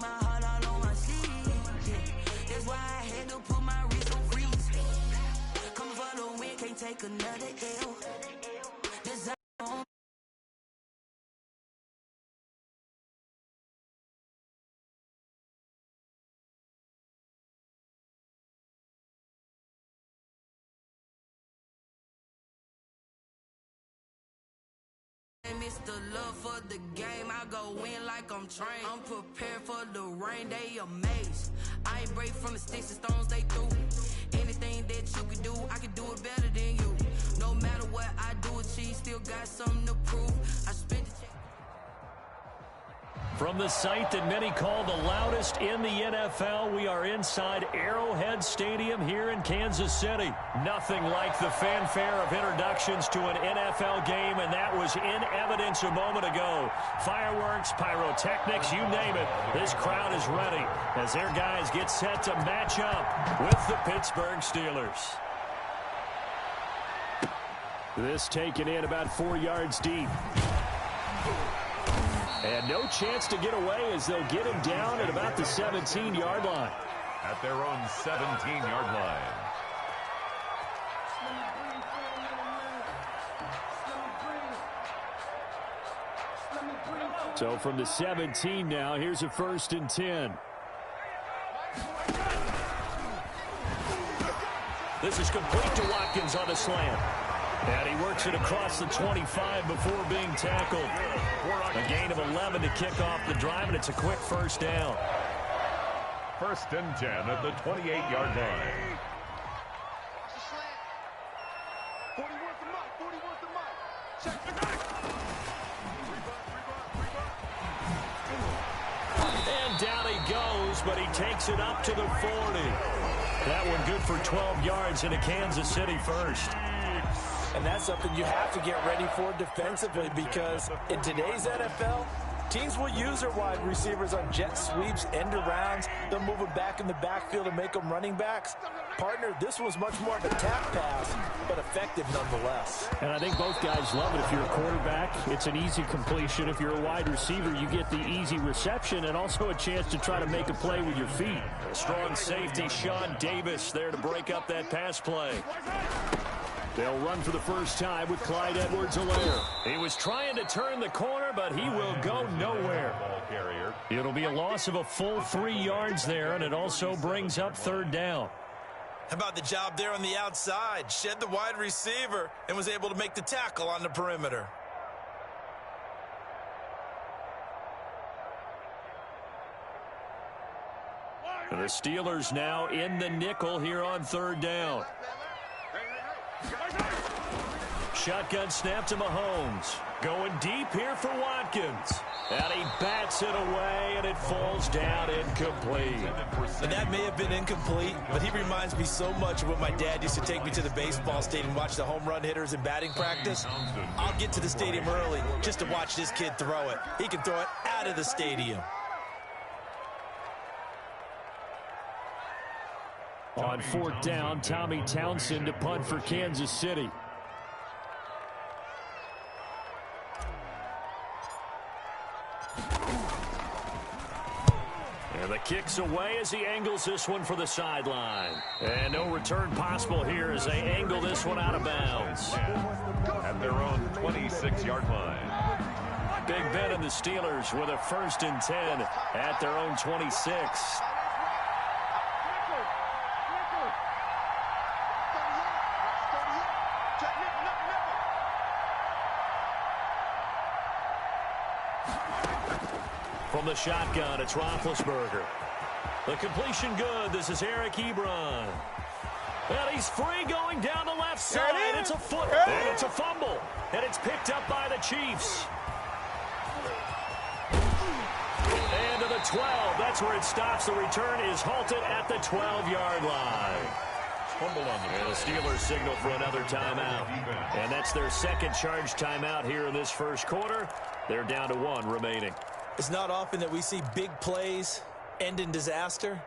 my heart all on my sleeve. Yeah. That's why I had to put my wrist on freeze. Come for the win, can't take another L. Design on. Mr. Love for the game, I go win like I'm trained. I'm prepared for the rain, they amazed. I ain't break from the sticks and stones they threw. Anything that you can do, I can do it better than you. No matter what I do, achieve, still got something to prove. I spent the check. From the site that many call the loudest in the NFL, we are inside Arrowhead Stadium here in Kansas City. Nothing like the fanfare of introductions to an NFL game, and that was in evidence a moment ago. Fireworks, pyrotechnics, you name it. This crowd is ready as their guys get set to match up with the Pittsburgh Steelers. This taken in about 4 yards deep. And no chance to get away as they'll get him down at about the 17-yard line. At their own 17-yard line. So from the 17 now, here's a 1st and 10. This is complete to Watkins on a slant. And he works it across the 25 before being tackled. A gain of 11 to kick off the drive, and it's a quick 1st down. 1st and 10 at the 28-yard line. And down he goes, but he takes it up to the 40. That one good for 12 yards in a Kansas City 1st. And that's something you have to get ready for defensively, because in today's NFL, teams will use their wide receivers on jet sweeps, end arounds. They'll move them back in the backfield and make them running backs. Partner, this was much more of a tap pass, but effective nonetheless. And I think both guys love it. If you're a quarterback, it's an easy completion. If you're a wide receiver, you get the easy reception and also a chance to try to make a play with your feet. Strong safety, Sean Davis there to break up that pass play. They'll run for the first time with Clyde Edwards-Helaire. He was trying to turn the corner, but he will go nowhere. It'll be a loss of a full 3 yards there, and it also brings up 3rd down. How about the job there on the outside? Shed the wide receiver and was able to make the tackle on the perimeter. The Steelers now in the nickel here on 3rd down. Shotgun snap to Mahomes. Going deep here for Watkins. And he bats it away, and it falls down incomplete. And that may have been incomplete, but he reminds me so much of when my dad used to take me to the baseball stadium and watch the home run hitters in batting practice. I'll get to the stadium early just to watch this kid throw it. He can throw it out of the stadium. On 4th down, Tommy Townsend to punt for Kansas City. And the kick's away as he angles this one for the sideline. And no return possible here as they angle this one out of bounds. At their own 26-yard line. Big Ben and the Steelers with a 1st and 10 at their own 26. From the shotgun, it's Roethlisberger. The completion good. This is Eric Ebron. And he's free going down the left side. It's a foot. And it's a fumble. And it's picked up by the Chiefs. And to the 12. That's where it stops. The return is halted at the 12-yard line. And the Steelers signal for another timeout. And that's their second charge timeout here in this 1st quarter. They're down to 1 remaining. It's not often that we see big plays end in disaster.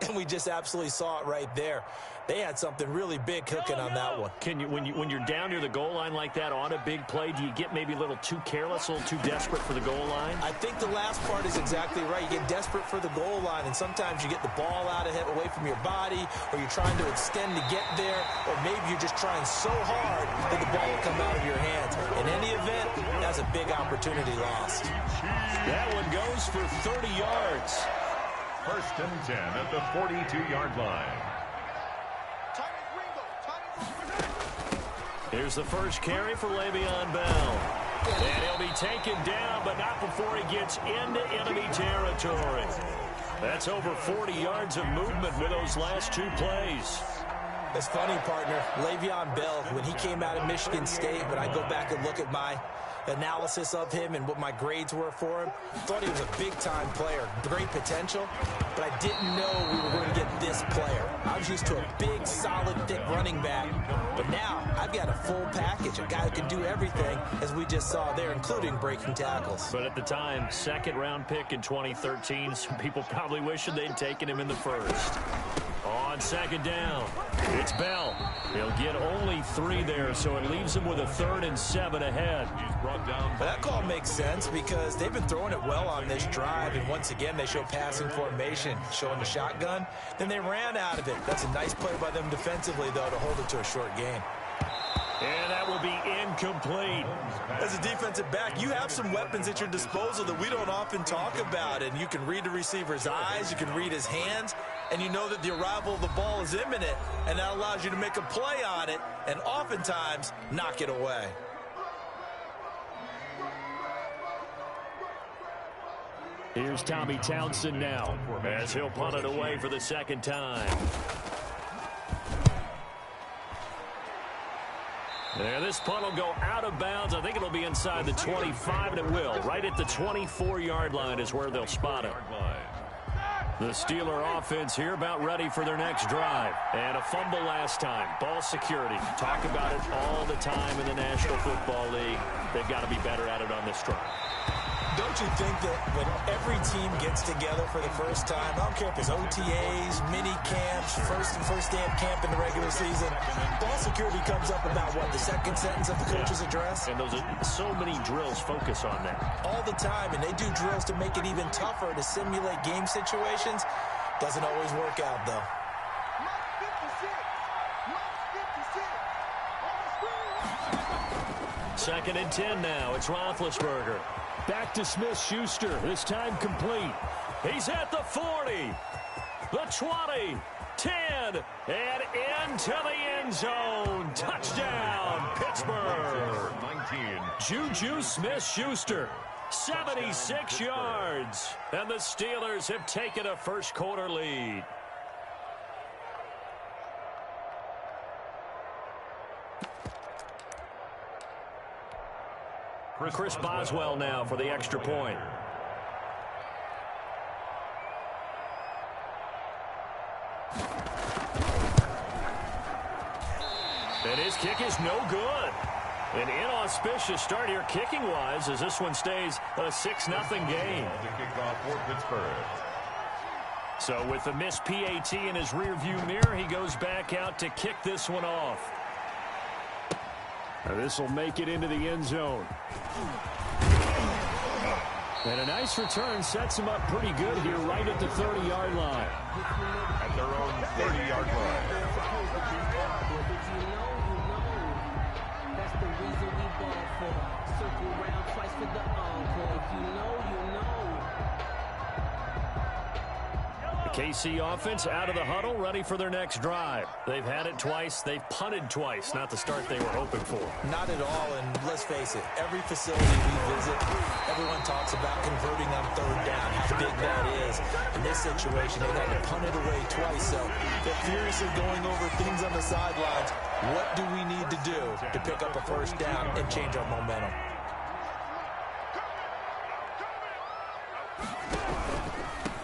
and we just absolutely saw it right there. They had something really big cooking on that one. Can you, when you're down near the goal line like that on a big play, do you get maybe a little too careless, a little too desperate for the goal line? I think the last part is exactly right. You get desperate for the goal line, and sometimes you get the ball out of it, away from your body, or you're trying to extend to get there, or maybe you're just trying so hard that the ball will come out of your hands. In any event, that's a big opportunity lost. That one goes for 30 yards. 1st and 10 at the 42-yard line. Here's the first carry for Le'Veon Bell. And he'll be taken down, but not before he gets into enemy territory. That's over 40 yards of movement with those last 2 plays. It's funny, partner. Le'Veon Bell, when he came out of Michigan State, when I go back and look at my analysis of him and what my grades were for him, thought he was a big-time player, great potential, but I didn't know we were going to get this player. I was used to a big, solid, thick running back, but now I've got a full package, a guy who can do everything, as we just saw there, including breaking tackles. But at the time, 2nd-round pick in 2013, some people probably wishing they'd taken him in the 1st. On 2nd down, it's Bell. He'll get only 3 there, so it leaves him with a 3rd and 7 ahead. But that call makes sense because they've been throwing it well on this drive, and once again they show passing formation, showing the shotgun. Then they ran out of it. That's a nice play by them defensively, though, to hold it to a short gain. And that will be incomplete. As a defensive back, you have some weapons at your disposal that we don't often talk about, and you can read the receiver's eyes, you can read his hands, and you know that the arrival of the ball is imminent, and that allows you to make a play on it and oftentimes knock it away. Here's Tommy Townsend now as he'll punt it away for the 2nd time. There, this punt will go out of bounds. I think it'll be inside the 25, and it will. Right at the 24-yard line is where they'll spot it. The Steeler offense here about ready for their next drive. And a fumble last time. Ball security. Talk about it all the time in the National Football League. They've got to be better at it on this drive. Don't you think that when every team gets together for the first time, I don't care if it's OTAs, mini camps, first day of camp in the regular season, ball security comes up about, what, the 2nd sentence of the coach's address? And those are so many drills focus on that. All the time, and they do drills to make it even tougher to simulate game situations. Doesn't always work out, though. 2nd and 10 now. It's Roethlisberger. Back to Smith-Schuster. This time complete. He's at the 40. The 20. 10. And into the end zone. Touchdown, Pittsburgh. 19. Juju Smith-Schuster. 76 yards. And the Steelers have taken a first-quarter lead. Chris Boswell now for the extra point. And his kick is no good. An inauspicious start here kicking-wise as this one stays a 6-0 game. The kickoff for Pittsburgh. So with the missed PAT in his rearview mirror, he goes back out to kick this one off. This will make it into the end zone. And a nice return sets him up pretty good here right at the 30-yard line. At their own 30-yard line. That's the reason we ball for. Circle around twice for the encore. If you know, you know. The KC offense out of the huddle, ready for their next drive. They've had it twice. They've punted twice. Not the start they were hoping for. Not at all, and let's face it, every facility we visit, everyone talks about converting on 3rd down, how big that is. In this situation, they've had to punt it away twice, so they're furiously going over things on the sidelines. What do we need to do to pick up a 1st down and change our momentum?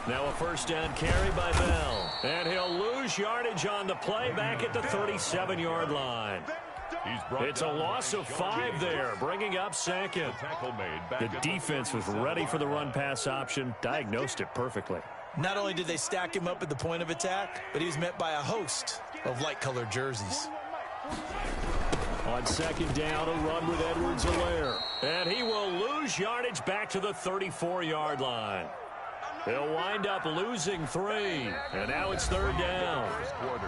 Now a 1st down carry by Bell. And he'll lose yardage on the play back at the 37-yard line. It's a loss of 5 there, bringing up 2nd. The defense was ready for the run-pass option, diagnosed it perfectly. Not only did they stack him up at the point of attack, but he was met by a host of light-colored jerseys. On second down, a run with Edwards-Helaire. And he will lose yardage back to the 34-yard line. He'll wind up losing 3. And now it's third down.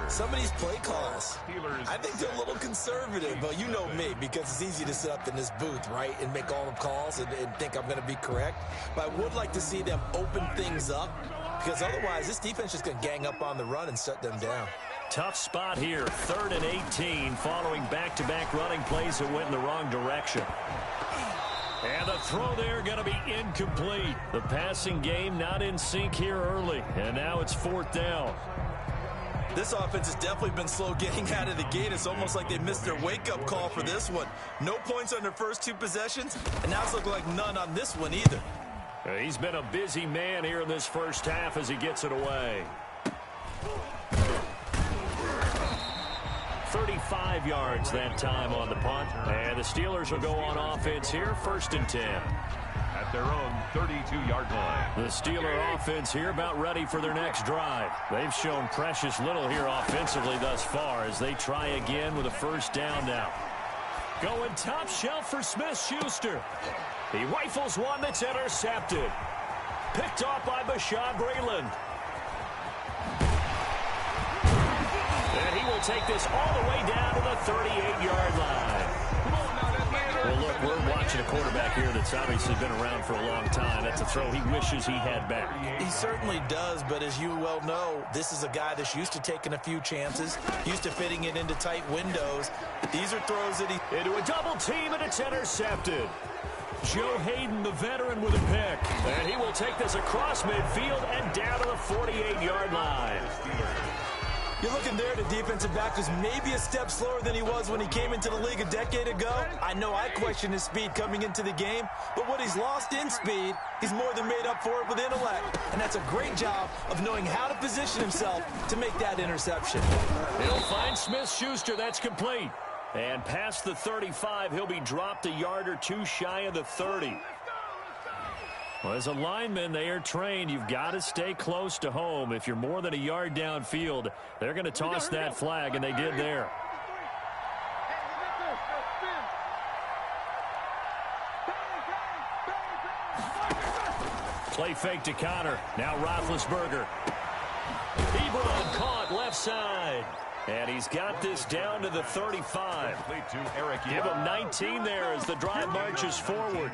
Some of these play calls, I think they're a little conservative. But you know me, because it's easy to sit up in this booth, right, and make all the calls and think I'm going to be correct. But I would like to see them open things up, because otherwise this defense is going to gang up on the run and shut them down. Tough spot here, 3rd and 18, following back-to-back running plays that went in the wrong direction. And the throw there going to be incomplete. The passing game not in sync here early, and now it's 4th down. This offense has definitely been slow getting out of the gate. It's almost like they missed their wake-up call for this one. No points on their first 2 possessions, and now it's looking like none on this one either. He's been a busy man here in this first half as he gets it away. 35 yards that time on the punt. And the Steelers will go on offense here, 1st and 10. At their own 32-yard line. The Steeler offense here about ready for their next drive. They've shown precious little here offensively thus far as they try again with a 1st down now. Going top shelf for Smith-Schuster. He rifles one that's intercepted. Picked off by Bashaud Breeland. And he will take this all the way down to the 38-yard line. Well, look, we're watching a quarterback here that's obviously been around for a long time. That's a throw he wishes he had back. He certainly does, but as you well know, this is a guy that's used to taking a few chances, used to fitting it into tight windows. These are throws that he... Into a double team, and it's intercepted. Joe Hayden, the veteran, with a pick. And he will take this across midfield and down to the 48-yard line. You're looking there, the defensive back was maybe a step slower than he was when he came into the league a decade ago. I know I questioned his speed coming into the game, but what he's lost in speed, he's more than made up for it with intellect. And that's a great job of knowing how to position himself to make that interception. He'll find Smith-Schuster. That's complete. And past the 35, he'll be dropped a yard or 2 shy of the 30. Well, as a lineman, they are trained. You've got to stay close to home. If you're more than a yard downfield, they're going to toss that flag, and they did there. Play fake to Connor. Now Roethlisberger. Ebron caught left side. And he's got this down to the 35. Give him 19 there as the drive marches forward.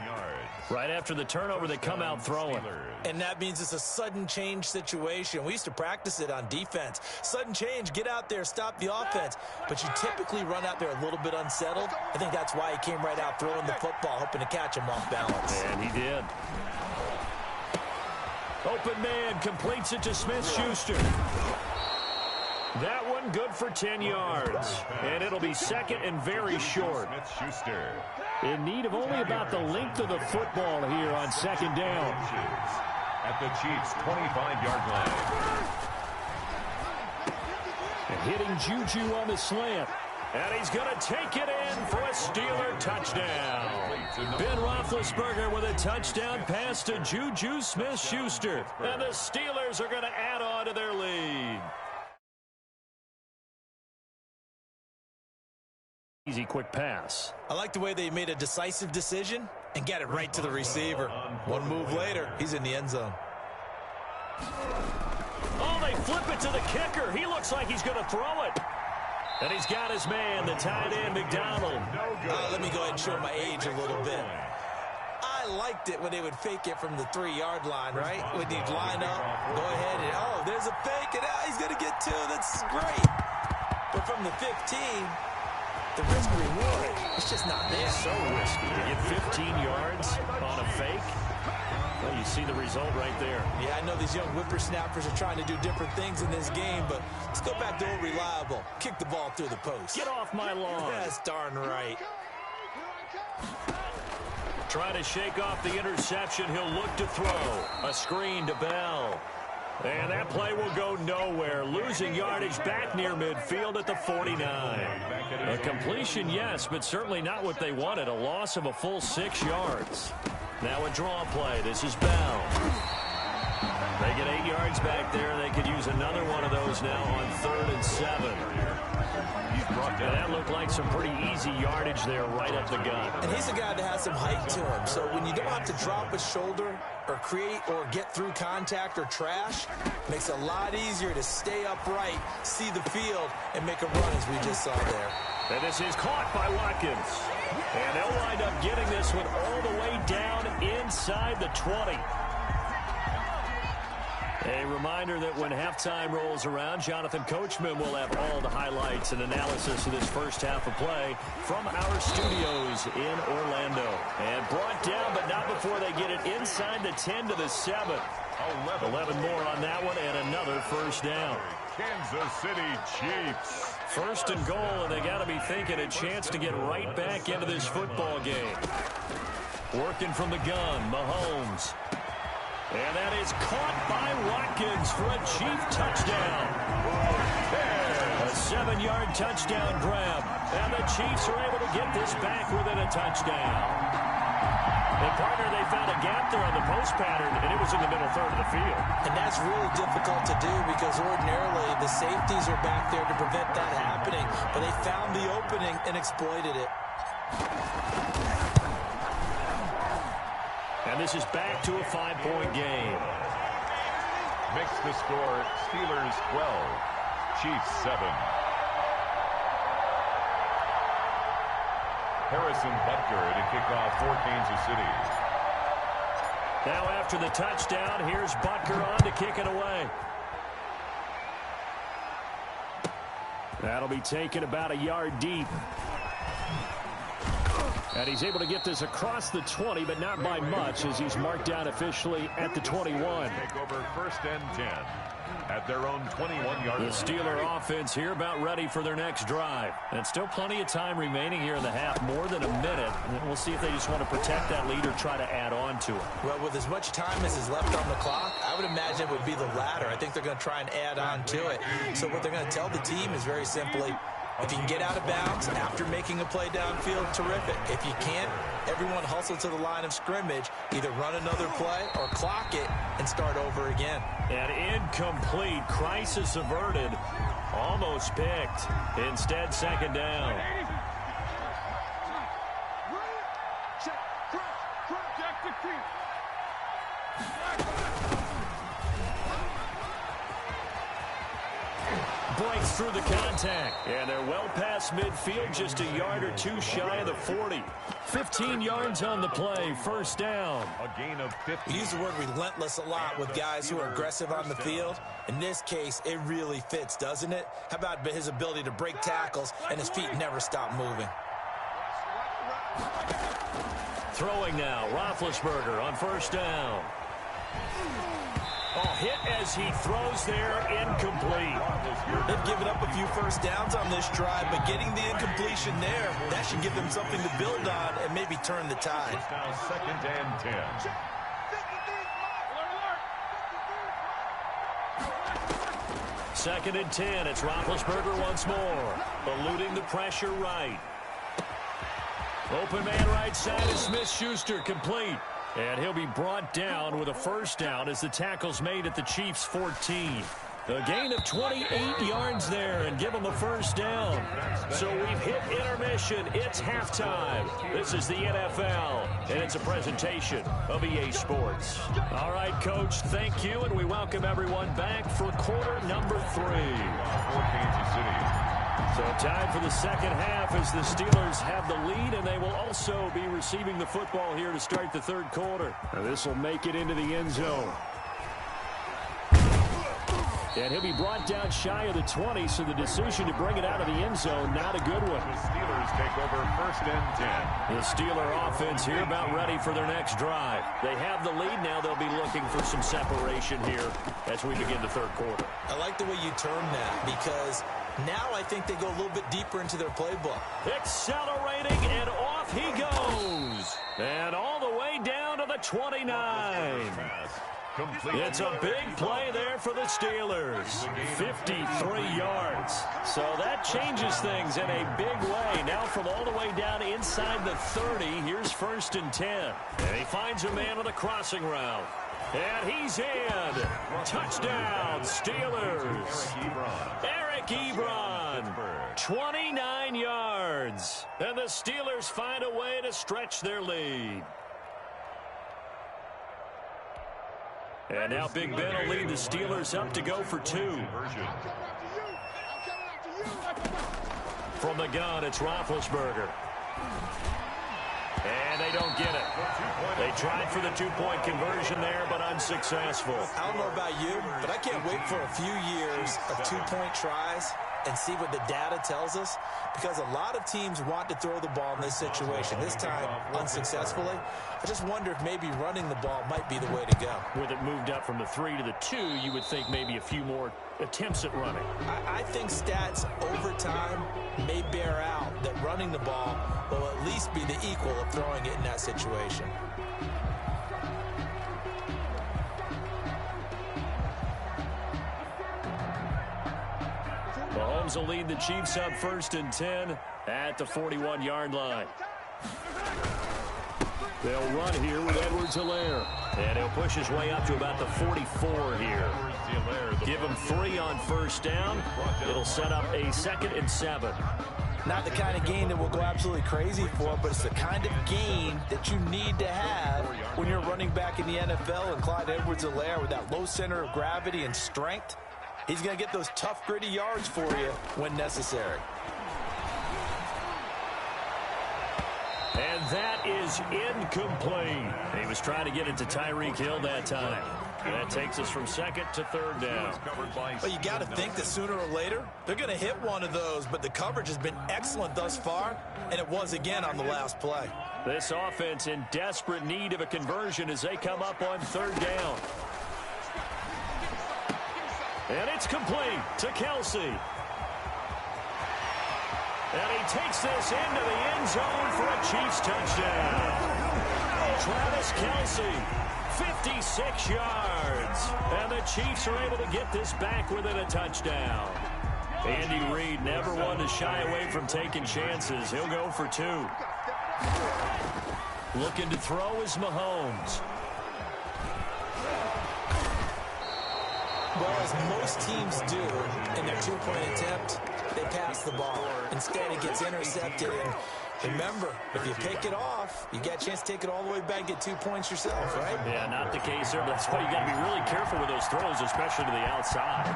Right after the turnover, they come out throwing. And that means it's a sudden change situation. We used to practice it on defense. Sudden change, get out there, stop the offense. But you typically run out there a little bit unsettled. I think that's why he came right out throwing the football, hoping to catch him off balance. And he did. Open man completes it to Smith-Schuster. That one good for 10 yards. And it'll be 2nd and very short. In need of only about the length of the football here on 2nd down. At the Chiefs' 25-yard line. And hitting Juju on the slant. And he's going to take it in for a Steeler touchdown. Ben Roethlisberger with a touchdown pass to Juju Smith-Schuster. And the Steelers are going to add on to their lead. Easy, quick pass. I like the way they made a decisive decision and get it right to the receiver. One move later, he's in the end zone. Oh, they flip it to the kicker. He looks like he's going to throw it. And he's got his man, the tight end, McDonald. Let me go ahead and show my age a little bit. I liked it when they would fake it from the 3-yard line, right? When you'd line up, go ahead and, oh, there's a fake, and he's going to get 2. That's great. But from the 15... the risk reward, it's just not there. So risky to get 15 yards on a fake. Well, you see the result right there. Yeah, I know these young whippersnappers are trying to do different things in this game, but let's go back to old reliable. Kick the ball through the post. Get off my lawn. That's darn right. Try to shake off the interception. He'll look to throw. A screen to Bell. And that play will go nowhere. Losing yardage back near midfield at the 49. A completion, yes, but certainly not what they wanted. A loss of a full 6 yards. Now a draw play. This is Bell. They get 8 yards yards back there. They could use another one of those now on 3rd and 7. And that looked like some pretty easy yardage there right up the gut. And he's a guy that has some height to him. So when you don't have to drop a shoulder or create or get through contact or trash, makes it a lot easier to stay upright, see the field, and make a run as we just saw there. And this is caught by Watkins. And they'll wind up getting this one all the way down inside the 20. A reminder that when halftime rolls around, Jonathan Coachman will have all the highlights and analysis of this first half of play from our studios in Orlando. And brought down, but not before they get it inside the 10 to the 7. 11 more on that one, and another first down. Kansas City Chiefs. 1st and goal, and they got to be thinking a chance to get right back into this football game. Working from the gun, Mahomes. And that is caught by Watkins for a Chief touchdown. A 7-yard touchdown grab. And the Chiefs are able to get this back within a touchdown. And partner, they found a gap there on the post pattern, and it was in the middle third of the field. And that's really difficult to do because ordinarily the safeties are back there to prevent that happening. But they found the opening and exploited it. And this is back to a 5-point game. Makes the score Steelers 12, Chiefs 7. Harrison Butker to kick off for Kansas City. Now after the touchdown, here's Butker on to kick it away. That'll be taken about a yard deep. And he's able to get this across the 20, but not by much, as he's marked down officially at the 21. Take over 1st and 10 at their own 21-yard line. The Steeler offense here about ready for their next drive. And still plenty of time remaining here in the half, more than a minute. And we'll see if they just want to protect that lead or try to add on to it. Well, with as much time as is left on the clock, I would imagine it would be the latter. I think they're going to try and add on to it. So what they're going to tell the team is very simply, if you can get out of bounds after making a play downfield, terrific. If you can't, everyone hustle to the line of scrimmage, either run another play or clock it and start over again. And incomplete. Crisis averted. Almost picked. Instead, 2nd down. Breaks through the contact. And they're well past midfield, just a yard or two shy of the 40. 15 yards on the play, 1st down. A gain of 50. We use the word relentless a lot with guys who are aggressive on the field. In this case, it really fits, doesn't it? How about his ability to break tackles and his feet never stop moving? Throwing now, Roethlisberger on 1st down. Oh, hit as he throws there, incomplete. They've given up a few 1st downs on this drive, but getting the incompletion there, that should give them something to build on and maybe turn the tide. Now 2nd and 10. Second and 10. It's Roethlisberger once more. Eluding the pressure right. Open man right side is Smith-Schuster, complete. And he'll be brought down with a 1st down as the tackle's made at the Chiefs' 14. A gain of 28 yards there and give them a 1st down. So we've hit intermission. It's halftime. This is the NFL, and it's a presentation of EA Sports. All right, Coach, thank you, and we welcome everyone back for quarter number 3. For Kansas City. So time for the 2nd half as the Steelers have the lead, and they will also be receiving the football here to start the 3rd quarter. Now this will make it into the end zone. And he'll be brought down shy of the 20, so the decision to bring it out of the end zone, not a good one. The Steelers take over 1st and 10. The Steeler offense here about ready for their next drive. They have the lead now. They'll be looking for some separation here as we begin the 3rd quarter. I like the way you term that because now I think they go a little bit deeper into their playbook. Accelerating, and off he goes. And all the way down to the 29. It's a big play there for the Steelers. 53 yards. So that changes things in a big way. Now from all the way down inside the 30, here's 1st and 10. And he finds a man on the crossing route. And he's in. Touchdown, Steelers. Eric Ebron, 29 yards. And the Steelers find a way to stretch their lead. And now Big Ben will lead the Steelers up to go for 2. From the gun, it's Roethlisberger. And they don't get it. They tried for the 2-point conversion there, but unsuccessful. I don't know about you, but I can't wait for a few years of 2-point tries and see what the data tells us, because a lot of teams want to throw the ball in this situation. This time, unsuccessfully. I just wonder if maybe running the ball might be the way to go. With it moved up from the 3 to the 2, you would think maybe a few more attempts at running. I think stats over time may bear out that running the ball will at least be the equal of throwing it in that situation. Mahomes will lead the Chiefs up 1st and 10 at the 41-yard line. They'll run here with Edwards-Helaire. And he'll push his way up to about the 44 here. Give him 3 on 1st down. It'll set up a 2nd and 7. Not the kind of gain that we'll go absolutely crazy for, but it's the kind of gain that you need to have when you're running back in the NFL. And Clyde Edwards-Helaire, with that low center of gravity and strength, he's going to get those tough, gritty yards for you when necessary. And that is incomplete. He was trying to get it to Tyreek Hill that time. And that takes us from 2nd to 3rd down. Well, you got to think that sooner or later, they're going to hit one of those, but the coverage has been excellent thus far, and it was again on the last play. This offense in desperate need of a conversion as they come up on 3rd down. And it's complete to Kelsey. And he takes this into the end zone for a Chiefs touchdown. Travis Kelsey, 56 yards. And the Chiefs are able to get this back within a touchdown. Andy Reid never one to shy away from taking chances. He'll go for 2. Looking to throw is Mahomes. Well, as most teams do in their 2-point attempt, they pass the ball. Instead, it gets intercepted. And remember, if you pick it off, you get a chance to take it all the way back and get 2 points yourself, right? Yeah, not the case there, but that's why you got to be really careful with those throws, especially to the outside.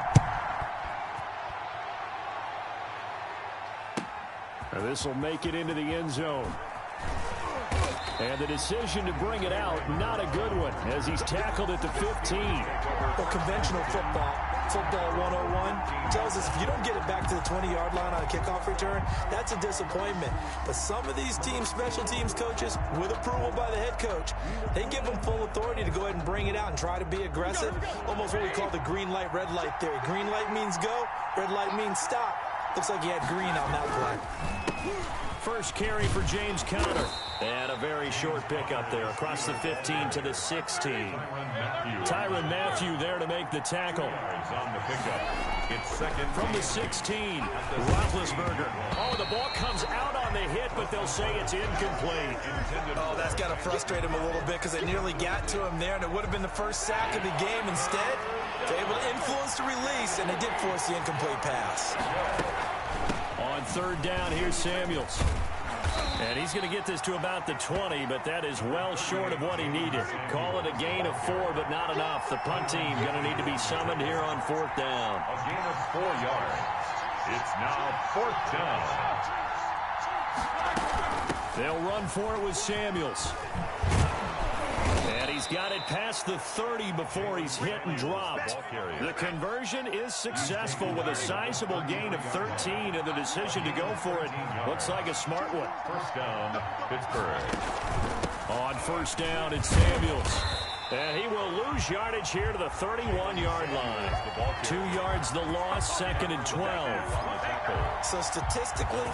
And this will make it into the end zone. And the decision to bring it out, not a good one, as he's tackled at the 15. Well, conventional football 101, tells us if you don't get it back to the 20-yard line on a kickoff return, that's a disappointment. But some of these teams, special teams coaches, with approval by the head coach, they give them full authority to go ahead and bring it out and try to be aggressive. Almost what we call the green light, red light theory. Green light means go, red light means stop. Looks like he had green on that play. First carry for James Conner. And a very short pickup there across the 15 to the 16. Tyrann Mathieu there to make the tackle. From the 16, Roethlisberger. Oh, the ball comes out on the hit, but they'll say it's incomplete. Oh, that's got to frustrate him a little bit because they nearly got to him there, and it would have been the first sack of the game. Instead, they're able to influence the release, and they did force the incomplete pass. On third down, here's Samuels. And he's going to get this to about the 20, but that is well short of what he needed. Call it a gain of 4, but not enough. The punt team going to need to be summoned here on fourth down. A gain of 4 yards. It's now fourth down. They'll run for it with Samuels. And he's got it past the 30 before he's hit and dropped. The conversion is successful with a sizable gain of 13, and the decision to go for it looks like a smart one. First down, Pittsburgh. On first down, it's Samuels. And he will lose yardage here to the 31-yard line. 2 yards the loss, 2nd and 12. So statistically,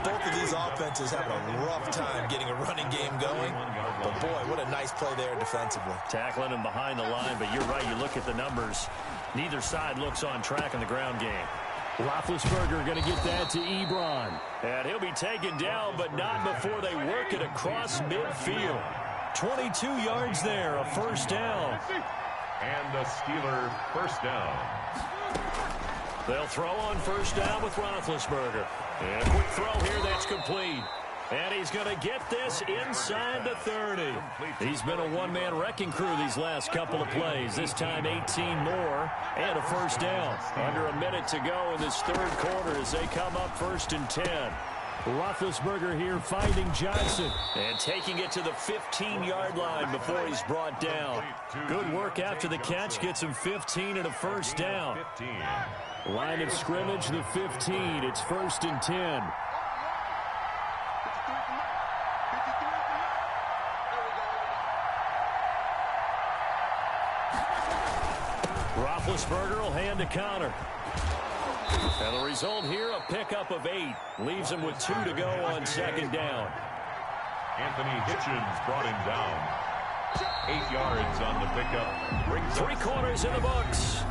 both of these offenses have a rough time getting a running game going. But boy, what a nice play there defensively. Tackling him behind the line, but you're right, you look at the numbers. Neither side looks on track in the ground game. Roethlisberger going to get that to Ebron. And he'll be taken down, but not before they work it across midfield. 22 yards there, a first down. And the Steeler first down. They'll throw on first down with Roethlisberger. And a quick throw here, that's complete. And he's going to get this inside the 30. He's been a one-man wrecking crew these last couple of plays. This time 18 more and a first down. Under a minute to go in this third quarter as they come up 1st and 10. Roethlisberger here finding Johnson and taking it to the 15-yard line before he's brought down. Good work after the catch. Gets him 15 and a first down. Line of scrimmage, the 15. It's 1st and 10. Roethlisberger will hand to Connor. And the result here, a pickup of 8. Leaves him with 2 to go on 2nd down. Anthony Hitchens brought him down. 8 yards on the pickup. 3 quarters in the books.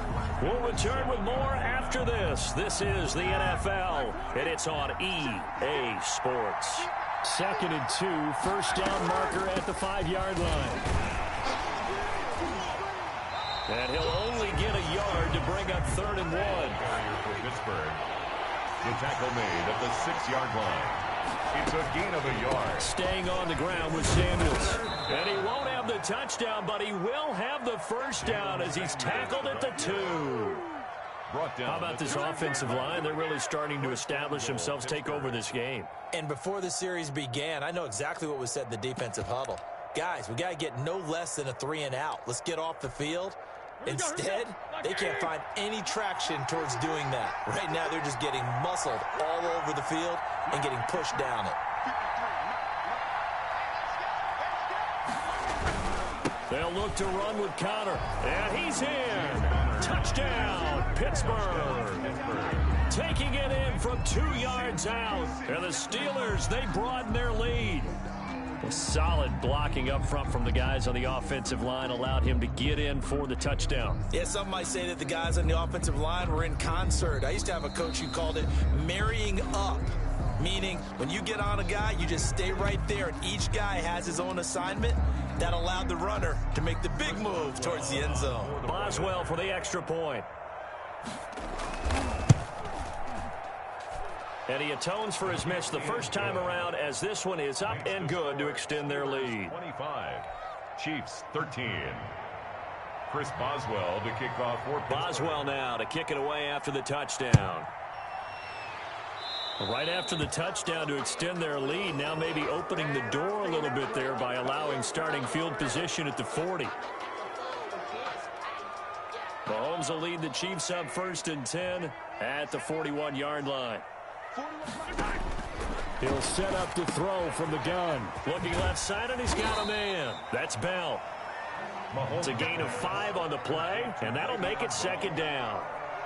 We'll return with more after this. This is the NFL, and it's on EA Sports. 2nd and 2, first down marker at the 5-yard line. And he'll only get a yard to bring up 3rd and 1. For Pittsburgh. The tackle made at the 6-yard line. It's a gain of a yard. Staying on the ground with Samuels. And he won't have the touchdown, but he will have the first down as he's tackled at the 2. How about this offensive line? They're really starting to establish themselves, take over this game. And before the series began, I know exactly what was said in the defensive huddle. Guys, we got to get no less than a 3 and out. Let's get off the field. Instead, they can't find any traction towards doing that. Right now, they're just getting muscled all over the field and getting pushed down it. They'll look to run with Connor. And he's in. Touchdown, Pittsburgh. Taking it in from 2 yards out. And the Steelers, they broaden their lead. A solid blocking up front from the guys on the offensive line allowed him to get in for the touchdown. Yeah, some might say that the guys on the offensive line were in concert. I used to have a coach who called it marrying up, meaning when you get on a guy, you just stay right there, and each guy has his own assignment. That allowed the runner to make the big move towards the end zone. Boswell for the extra point. And he atones for his miss the first time around as this one is up and good to extend their lead. 25. Chiefs 13. Chris Boswell to kick off for Pittsburgh. Boswell now to kick it away after the touchdown. Right after the touchdown to extend their lead, now maybe opening the door a little bit there by allowing starting field position at the 40. Mahomes will lead the Chiefs up 1st and 10 at the 41-yard line. He'll set up to throw from the gun. Looking left side, and he's got a man. That's Bell. It's a gain of 5 on the play, and that'll make it 2nd down.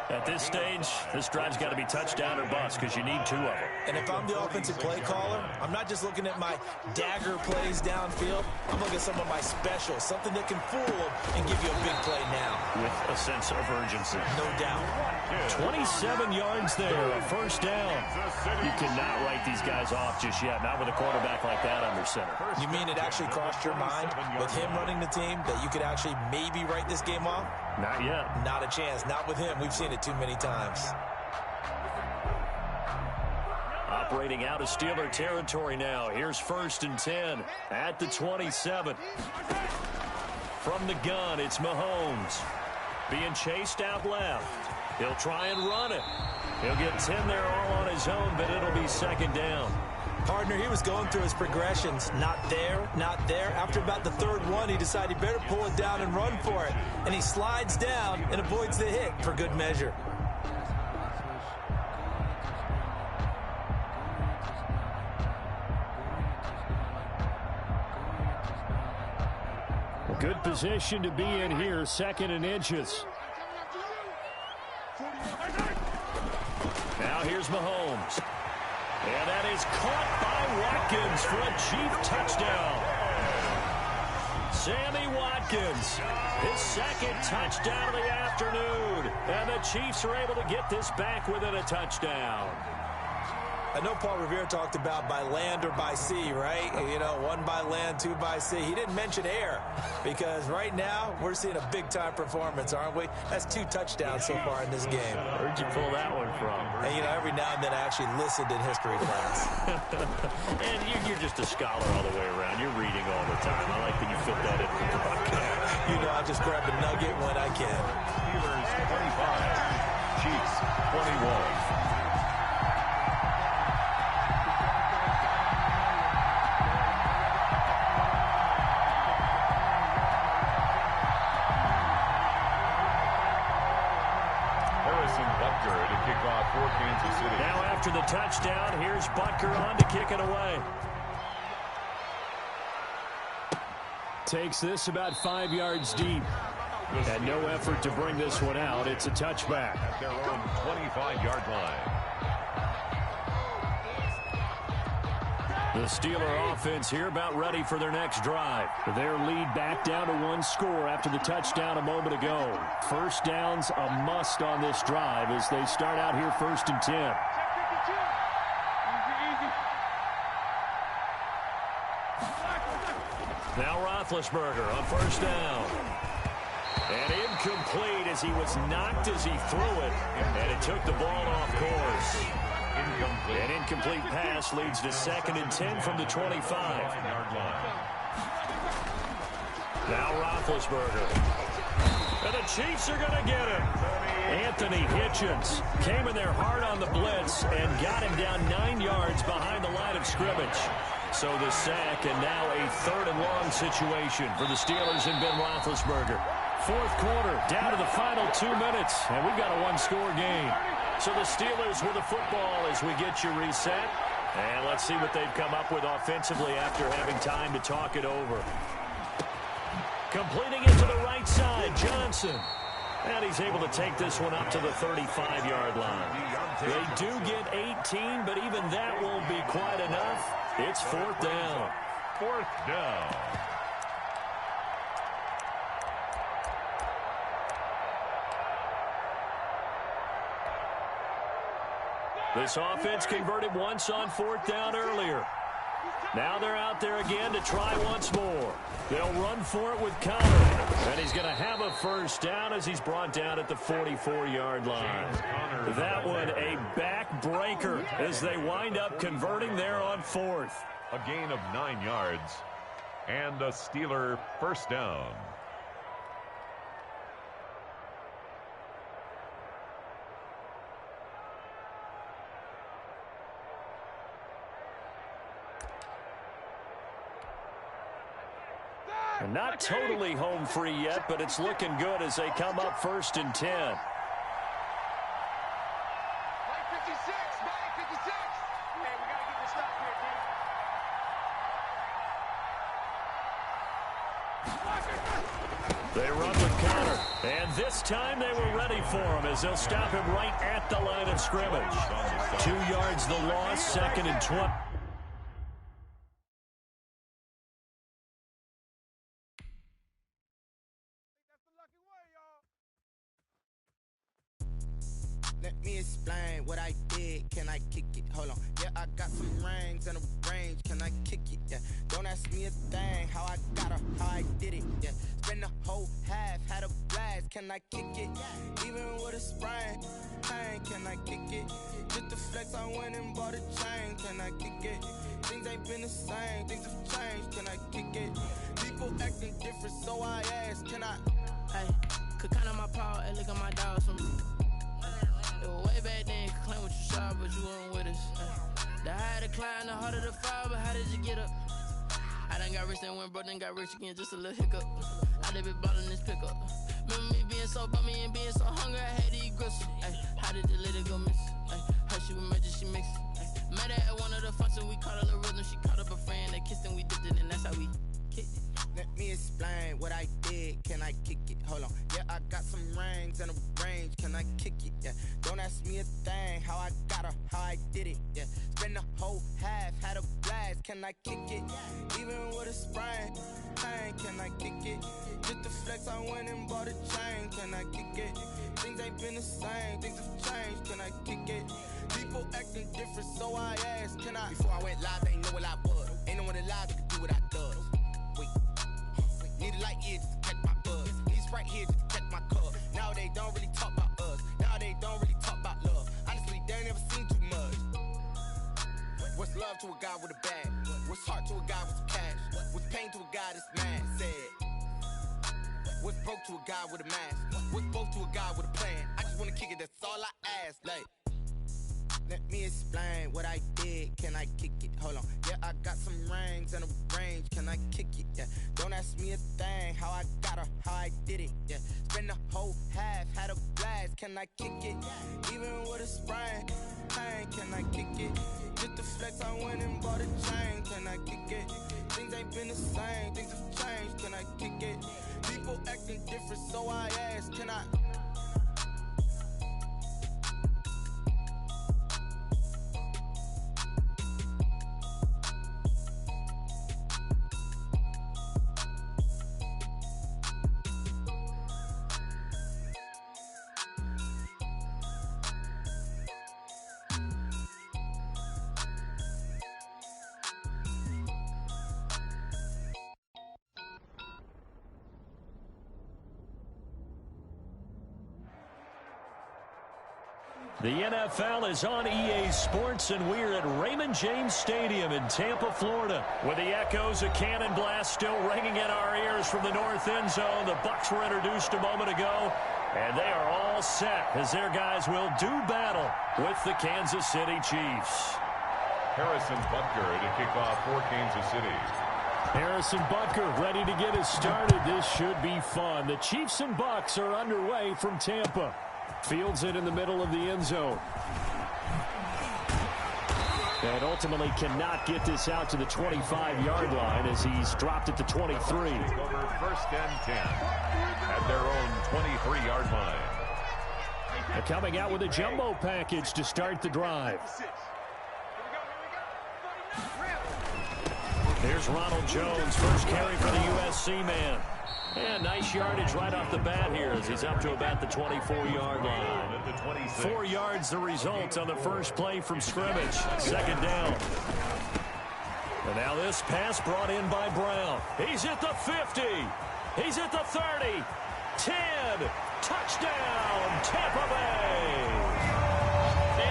At this stage, this drive's got to be touchdown or bust because you need 2 of them. And if I'm the offensive play caller, I'm not just looking at my dagger plays downfield. I'm looking at some of my specials, something that can fool them and give you a big play now. With a sense of urgency. No doubt. 27 yards there, a first down. You cannot write these guys off just yet, not with a quarterback like that under center. You mean it actually crossed your mind with him running the team that you could actually maybe write this game off? Not yet. Not a chance. Not with him. We've seen it too many times. Operating out of Steeler territory now. Here's 1st and 10 at the 27. From the gun, it's Mahomes. Being chased out left. He'll try and run it. He'll get 10 there all on his own, but it'll be 2nd down. Partner, he was going through his progressions. Not there, not there. After about the 3rd one, he decided he better pull it down and run for it. And he slides down and avoids the hit for good measure. Good position to be in here, 2nd and inches. Now here's Mahomes. And that is caught by Watkins for a Chief touchdown. Sammy Watkins, his 2nd touchdown of the afternoon. And the Chiefs are able to get this back within a touchdown. I know Paul Revere talked about by land or by sea, right? You know, 1 by land, 2 by sea. He didn't mention air because right now we're seeing a big-time performance, aren't we? That's 2 touchdowns so far in this game. Where'd you pull that one from? And, you know, every now and then I actually listened in history class. And you're just a scholar all the way around. You're reading all the time. I like that you fit that in for the broadcast. You know, I just grab a nugget when I can. Steelers 25, Chiefs 21. To kick off for Kansas City. Now after the touchdown, here's Butker on to kick it away. Takes this about 5 yards deep. And no effort to bring this one out. It's a touchback. At their own 25-yard line. The Steeler offense here about ready for their next drive. Their lead back down to 1 score after the touchdown a moment ago. First down's a must on this drive as they start out here 1st and 10. Now Roethlisberger on 1st down. And incomplete as he was knocked as he threw it. And it took the ball off course. An incomplete pass leads to 2nd and 10 from the 25. Now Roethlisberger. And the Chiefs are going to get him. Anthony Hitchens came in there hard on the blitz and got him down 9 yards behind the line of scrimmage. So the sack and now a 3rd and long situation for the Steelers and Ben Roethlisberger. 4th quarter, down to the final 2 minutes, and we've got a 1-score game. So the Steelers with the football as we get you reset. And let's see what they've come up with offensively after having time to talk it over. Completing it to the right side, Johnson. And he's able to take this one up to the 35-yard line. They do get 18, but even that won't be quite enough. It's 4th down. 4th down. This offense converted once on 4th down earlier. Now they're out there again to try once more. They'll run for it with Connor. And he's going to have a 1st down as he's brought down at the 44-yard line. That one a backbreaker as they wind up converting there on 4th. A gain of 9 yards. And a Steeler 1st down. Not totally home free yet, but it's looking good as they come up 1st and 10. They run with Connor, and this time they were ready for him as they'll stop him right at the line of scrimmage. 2 yards the loss, 2nd and 20. Let me explain what I did. Can I kick it? Hold on. Yeah, I got some rings and a range. Can I kick it? Yeah. Don't ask me a thing. How I got her, how I did it. Yeah. Spend the whole half, had a blast. Can I kick it? Even with a sprain. Pain, can I kick it? Just the flex, I went and bought a chain. Can I kick it? Things ain't been the same. Things have changed. Can I kick it? People acting different, so I ask. Can I? Hey, could count on my power and look at my dogs from me. Way back then, you could claim what you saw, but you weren't with us. The higher the climb, the harder the fall, but how did you get up? I done got rich, then went broke, then got rich again, just a little hiccup. I done been ballin' this pickup. Remember me being so bummy and being so hungry, I had to eat gristle. How did the lady go miss? How she was magic, she mixed. Met her at one of the functions, we caught a little rhythm, she caught up a friend, they kissed and we dipped it, and that's how we kicked it. Let me explain what I I kick it? Yeah, don't ask me a thing. How I got her, how I did it. Yeah, spend the whole half, had a blast. Can I kick it? Even with a sprain, pain, can I kick it? Just the flex, I went and bought a chain. Can I kick it? Things ain't been the same, things have changed. Can I kick it? People acting different, so I asked, can I? Before I went live, they ain't know what I was. Ain't no one alive that could do what I does. Wait, need a light year just to catch my buzz. Need Sprite here just to catch my cup. Now they don't really talk about us. Now they don't really talk about love. Honestly, they ain't never seen too much. What's love to a guy with a bag? What's heart to a guy with some cash? What's pain to a guy that's mad? Said. What's broke to a guy with a mask? What's both to a guy with a plan? I just wanna kick it, that's all I ask. Like, let me explain what I did. Can I kick it? Hold on. Yeah, I got some rings and a range. Can I kick it? Yeah. Don't ask me a thing. How I got her, how I did it. Yeah. Spend the whole half, had a blast. Can I kick it? Even with a sprain, pain. Can I kick it? Just the flex, I went and bought a chain. Can I kick it? Things ain't been the same. Things have changed. Can I kick it? People acting different, so I asked, can I? The NFL is on EA Sports, and we're at Raymond James Stadium in Tampa, Florida, with the echoes of Cannon Blast still ringing in our ears from the north end zone. The Bucs were introduced a moment ago, and they are all set as their guys will do battle with the Kansas City Chiefs. Harrison Butker to kick off for Kansas City. Harrison Butker ready to get us started. This should be fun. The Chiefs and Bucs are underway from Tampa. Fields it in the middle of the end zone. And ultimately cannot get this out to the 25-yard line as he's dropped it to 23. Over 1st and 10 at their own 23-yard line. They're coming out with a jumbo package to start the drive. Here's Ronald Jones, first carry for the USC man. And nice yardage right off the bat here as he's up to about the 24-yard line. 4 yards the result on the first play from scrimmage. Second down. And now this pass brought in by Brown. He's at the 50. He's at the 30. 10. Touchdown, Tampa Bay.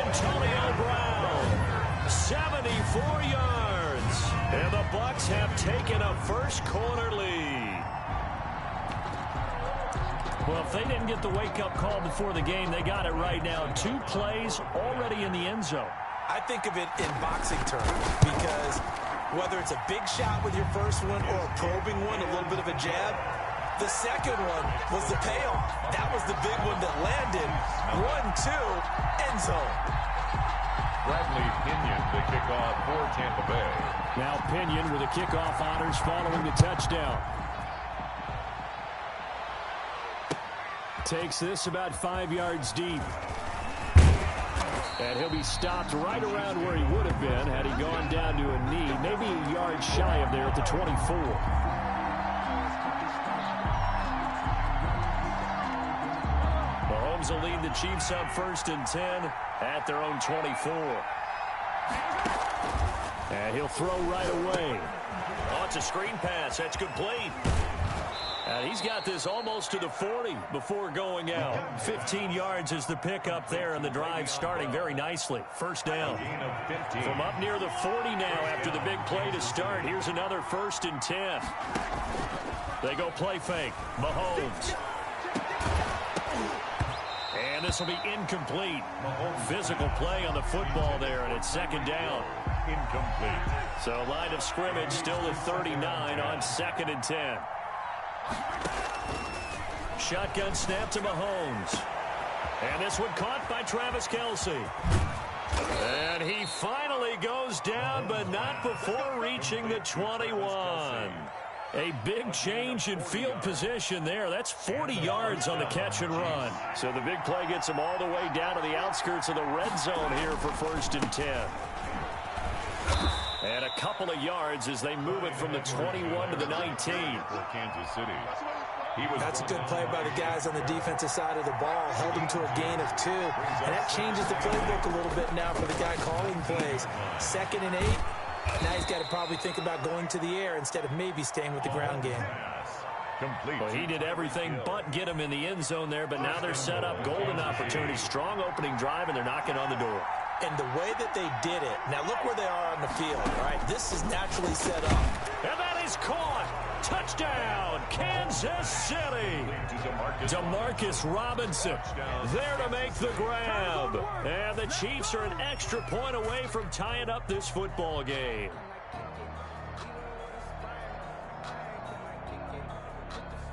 Antonio Brown. 74 yards. And the Bucs have taken a first quarter lead. Well, if they didn't get the wake-up call before the game, they got it right now. 2 plays already in the end zone. I think of it in boxing terms because whether it's a big shot with your first one or a probing one, a little bit of a jab, the second one was the payoff. That was the big one that landed. 1-2, end zone. Bradley Pinion to kick off for Tampa Bay. Now Pinion with the kickoff honors following the touchdown. Takes this about 5 yards deep. And he'll be stopped right around where he would have been had he gone down to a knee, maybe a yard shy of there at the 24. Mahomes will lead the Chiefs up 1st and 10 at their own 24. And he'll throw right away. Oh, it's a screen pass. That's complete. And he's got this almost to the 40 before going out. 15 yards is the pickup there, and the drive starting very nicely. First down. From up near the 40 now after the big play to start. Here's another 1st and 10. They go play fake. Mahomes. And this will be incomplete. Physical play on the football there, and it's 2nd down. Incomplete. So line of scrimmage still at 39 on 2nd and 10. Shotgun snap to Mahomes. And this one caught by Travis Kelce. And he finally goes down, but not before reaching the 21. A big change in field position there. That's 40 yards on the catch and run. So the big play gets them all the way down to the outskirts of the red zone here for 1st and 10. And a couple of yards as they move it from the 21 to the 19. For Kansas City. That's a good play by the guys on the defensive side of the ball. Held him to a gain of 2. And that changes the playbook a little bit now for the guy calling plays. 2nd and 8. Now he's got to probably think about going to the air instead of maybe staying with the ground game. Complete. Well, he did everything but get him in the end zone there, but now they're set up. Golden opportunity. Strong opening drive, and they're knocking on the door. And the way that they did it, now look where they are on the field, right? This is naturally set up. And that is caught. Touchdown, Kansas City. Demarcus Robinson there to make the grab. And the Chiefs are an extra point away from tying up this football game.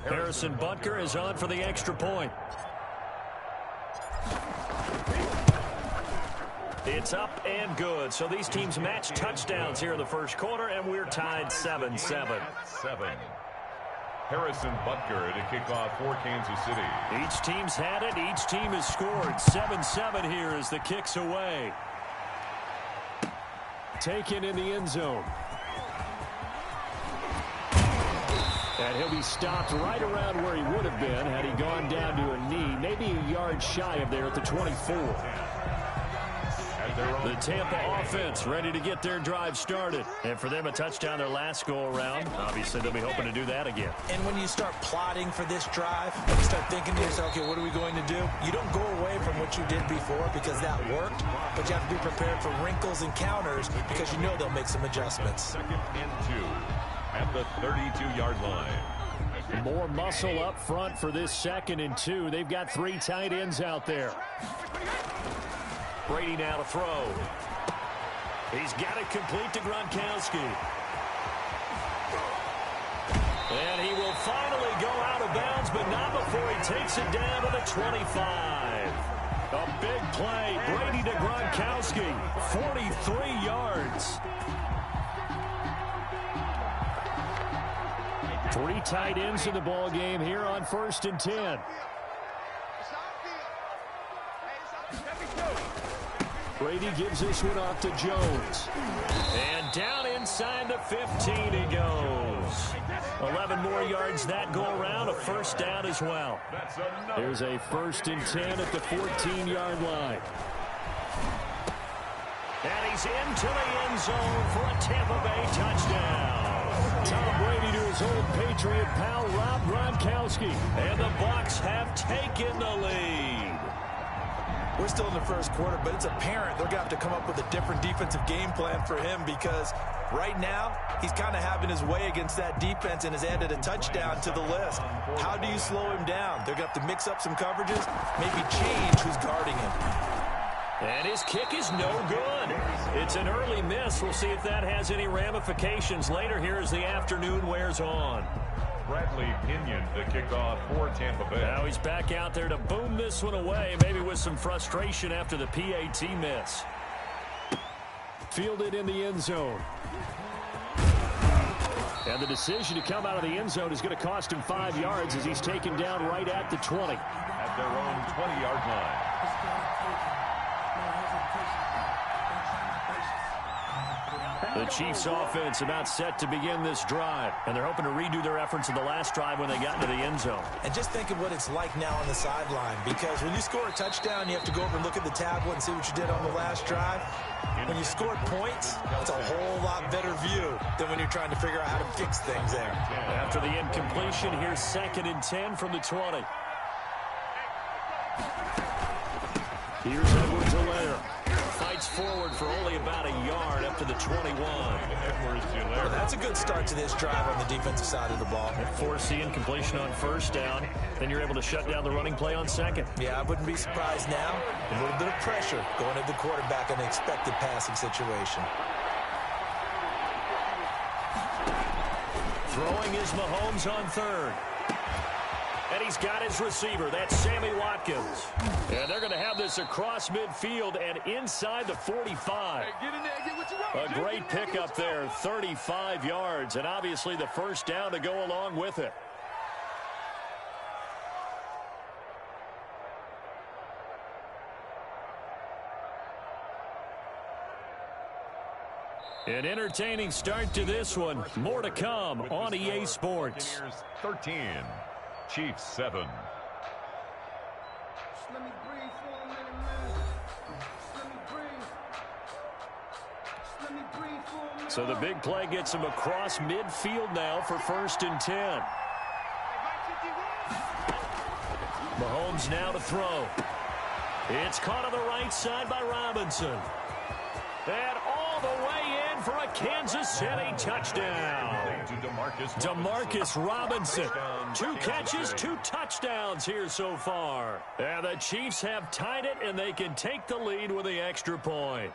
Harrison Butker is on for the extra point. It's up and good. So these teams match touchdowns here in the first quarter, and we're tied 7-7. 7. Harrison Butker to kick off for Kansas City. Each team's had it. Each team has scored. 7-7 here as the kick's away. Taken in the end zone. And he'll be stopped right around where he would have been had he gone down to a knee, maybe a yard shy of there at the 24. The Tampa offense ready to get their drive started. And for them, a touchdown their last go-around. Obviously, they'll be hoping to do that again. And when you start plotting for this drive, you start thinking to yourself, okay, what are we going to do? You don't go away from what you did before because that worked, but you have to be prepared for wrinkles and counters because you know they'll make some adjustments. 2nd and 2 at the 32-yard line. More muscle up front for this 2nd and 2. They've got 3 tight ends out there. Brady now to throw. He's got it complete to Gronkowski. And he will finally go out of bounds, but not before he takes it down to the 25. A big play. Brady to Gronkowski. 43 yards. 3 tight ends in the ball game here on 1st and 10. Brady gives this one off to Jones. And down inside the 15 he goes. 11 more yards that go around. A first down as well. There's a 1st and 10 at the 14-yard line. And he's into the end zone for a Tampa Bay touchdown. Tom Brady to his old Patriot pal Rob Gronkowski. And the Bucs have taken the lead. We're still in the first quarter, but it's apparent they're going to have to come up with a different defensive game plan for him because right now he's kind of having his way against that defense and has added a touchdown to the list. How do you slow him down? They're going to have to mix up some coverages, maybe change who's guarding him. And his kick is no good. It's an early miss. We'll see if that has any ramifications later here as the afternoon wears on. Bradley Pinion to kick off for Tampa Bay. Now he's back out there to boom this one away, maybe with some frustration after the PAT miss. Fielded in the end zone. And the decision to come out of the end zone is going to cost him 5 yards as he's taken down right at the 20. At their own 20-yard line. The Chiefs offense about set to begin this drive, and they're hoping to redo their efforts in the last drive when they got into the end zone. And just think of what it's like now on the sideline, because when you score a touchdown, you have to go over and look at the tablet and see what you did on the last drive. When you scored points, it's a whole lot better view than when you're trying to figure out how to fix things there. After the incompletion, here's 2nd and 10 from the 20. Here's Edwards-Helaire. Fights forward for only about a yard up to the 21. Well, that's a good start to this drive on the defensive side of the ball. Force the incompletion on 1st down. Then you're able to shut down the running play on 2nd. Yeah, I wouldn't be surprised now. A little bit of pressure going at the quarterback in an expected passing situation. Throwing is Mahomes on 3rd. And he's got his receiver. That's Sammy Watkins. And they're going to have this this across midfield and inside the 45. Hey, get in there, get what you want. A great pickup there, 35 yards, and obviously the first down to go along with it. An entertaining start to this one. More to come on EA Sports. 13, Chiefs 7. So the big play gets him across midfield now for 1st and 10. Mahomes now to throw. It's caught on the right side by Robinson. And all the way in for a Kansas City touchdown. Demarcus Robinson. 2 catches, 2 touchdowns here so far. And the Chiefs have tied it, and they can take the lead with the extra point.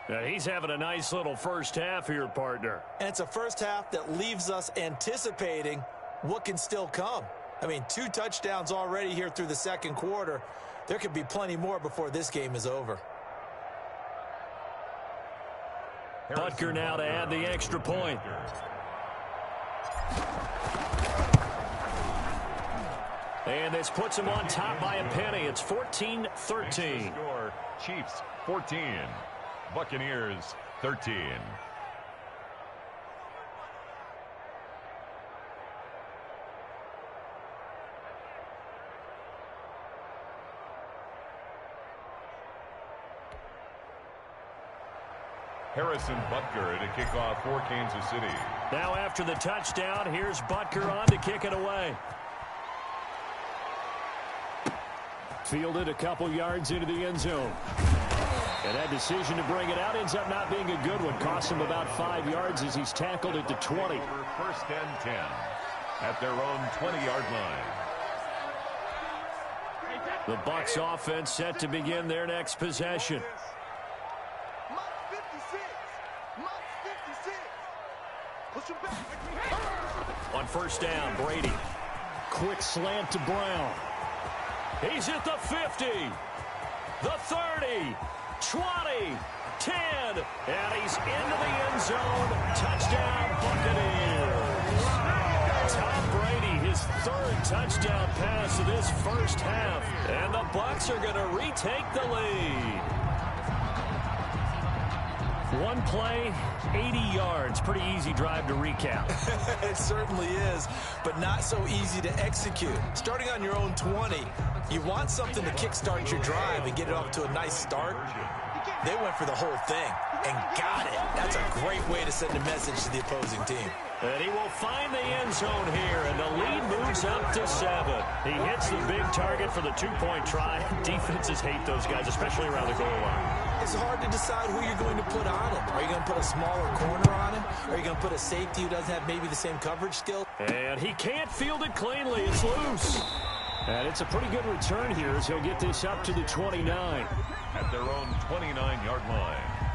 Now he's having a nice little first half here, partner. And it's a first half that leaves us anticipating what can still come. I mean, 2 touchdowns already here through the second quarter. There could be plenty more before this game is over. Butker now to add the extra point. And this puts him on top by a penny. It's 14-13. Score, Chiefs 14, Buccaneers 13. Harrison Butker to kick off for Kansas City. Now after the touchdown, here's Butker on to kick it away. Fielded a couple yards into the end zone. And that decision to bring it out ends up not being a good one. Costs him about 5 yards as he's tackled at the 20. 1st and 10 at their own 20-yard line. The Bucs offense set to begin their next possession. On 1st down, Brady. Quick slant to Brown. He's at the 50, the 30, 20, 10, and he's into the end zone. Touchdown, Buccaneers. Tom Brady, his 3rd touchdown pass of this first half, and the Bucs are going to retake the lead. One play, 80 yards. Pretty easy drive to recap. It certainly is, but not so easy to execute. Starting on your own 20, you want something to kickstart your drive and get it off to a nice start. They went for the whole thing and got it. That's a great way to send a message to the opposing team. And he will find the end zone here, and the lead moves up to 7. He hits the big target for the 2-point try. Defenses hate those guys, especially around the goal line. It's hard to decide who you're going to put on him. Are you going to put a smaller corner on him? Are you going to put a safety who doesn't have maybe the same coverage skill? And he can't field it cleanly. It's loose. And it's a pretty good return here as he'll get this up to the 29. At their own 29-yard line.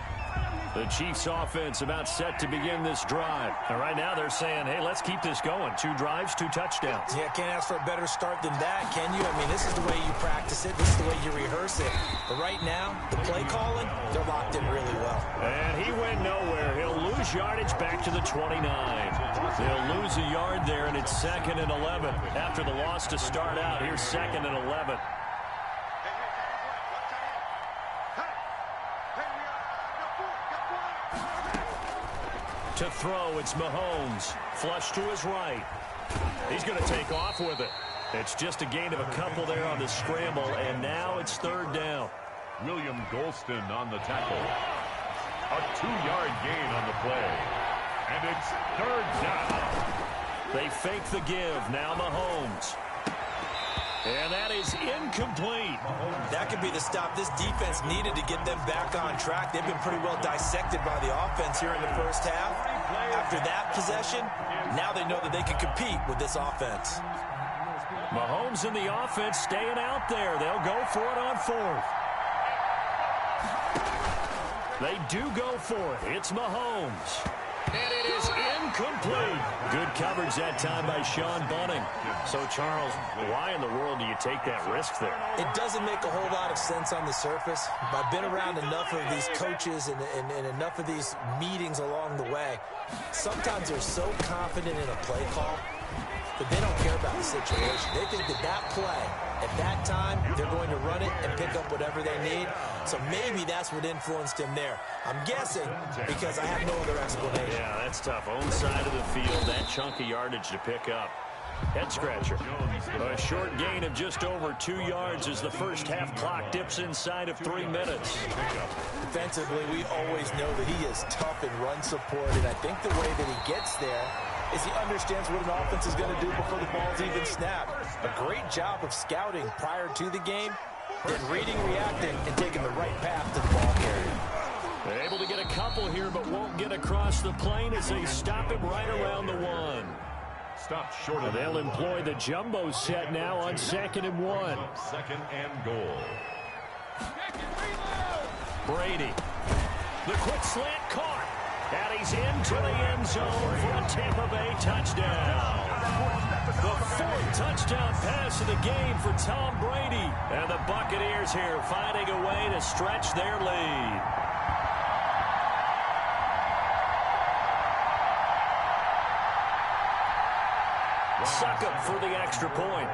The Chiefs offense about set to begin this drive. And right now they're saying, hey, let's keep this going. 2 drives, 2 touchdowns. Yeah, can't ask for a better start than that, can you? I mean, this is the way you practice it. This is the way you rehearse it. But right now, the play calling, they're locked in really well. And he went nowhere. He'll lose yardage back to the 29. They'll lose a yard there, and it's 2nd and 11. After the loss to start out, here's 2nd and 11. To throw, it's Mahomes. Flush to his right. He's going to take off with it. It's just a gain of a couple there on the scramble, and now it's 3rd down. William Golston on the tackle. A 2-yard gain on the play. And it's 3rd down. They fake the give. Now Mahomes. And that is incomplete. That could be the stop this defense needed to get them back on track. They've been pretty well dissected by the offense here in the first half. After that possession, now they know that they can compete with this offense. Mahomes and the offense staying out there. They'll go for it on 4th. They do go for it. It's Mahomes. And it is incomplete. Good coverage that time by Sean Bunting. So, Charles, why in the world do you take that risk there? It doesn't make a whole lot of sense on the surface. I've been around enough of these coaches and enough of these meetings along the way. Sometimes they're so confident in a play call that they don't care about the situation. They think that that play, at that time, they're going to run it and pick up whatever they need. So maybe that's what influenced him there. I'm guessing because I have no other explanation. Yeah, that's tough. Own side of the field, that chunk of yardage to pick up. Head scratcher. A short gain of just over 2 yards as the first half clock dips inside of 3 minutes. Defensively, we always know that he is tough in run support, and I think the way that he gets there is he understands what an offense is going to do before the ball's even snapped. A great job of scouting prior to the game, then reading, reacting, and taking the right path to the ball carrier. They're able to get a couple here, but won't get across the plane as they stop him right around the 1. Stop short of They'll employ the jumbo set now on 2nd and 1. 2nd and goal. Brady. The quick slant caught. And he's into the end zone for a Tampa Bay touchdown. The 4th touchdown pass of the game for Tom Brady. And the Buccaneers here finding a way to stretch their lead. Suck up for the extra point.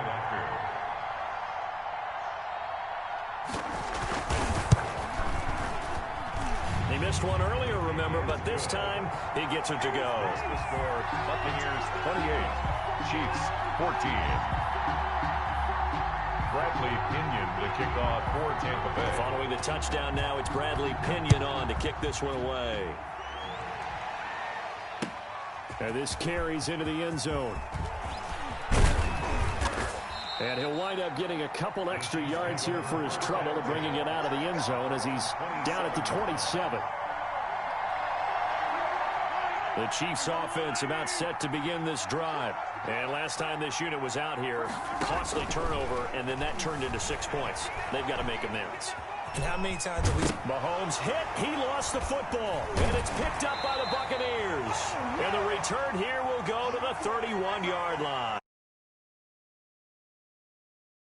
He missed one earlier, remember, but this time he gets it to go. The score, Buccaneers 28, Chiefs 14. Bradley Pinion to kick off for Tampa Bay. Following the touchdown now, it's Bradley Pinion on to kick this one away. And this carries into the end zone. And he'll wind up getting a couple extra yards here for his trouble of bringing it out of the end zone as he's down at the 27. The Chiefs offense about set to begin this drive. And last time this unit was out here, costly turnover, and then that turned into 6 points. They've got to make amends. And how many times have we... Mahomes hit. He lost the football. And it's picked up by the Buccaneers. And the return here will go to the 31-yard line.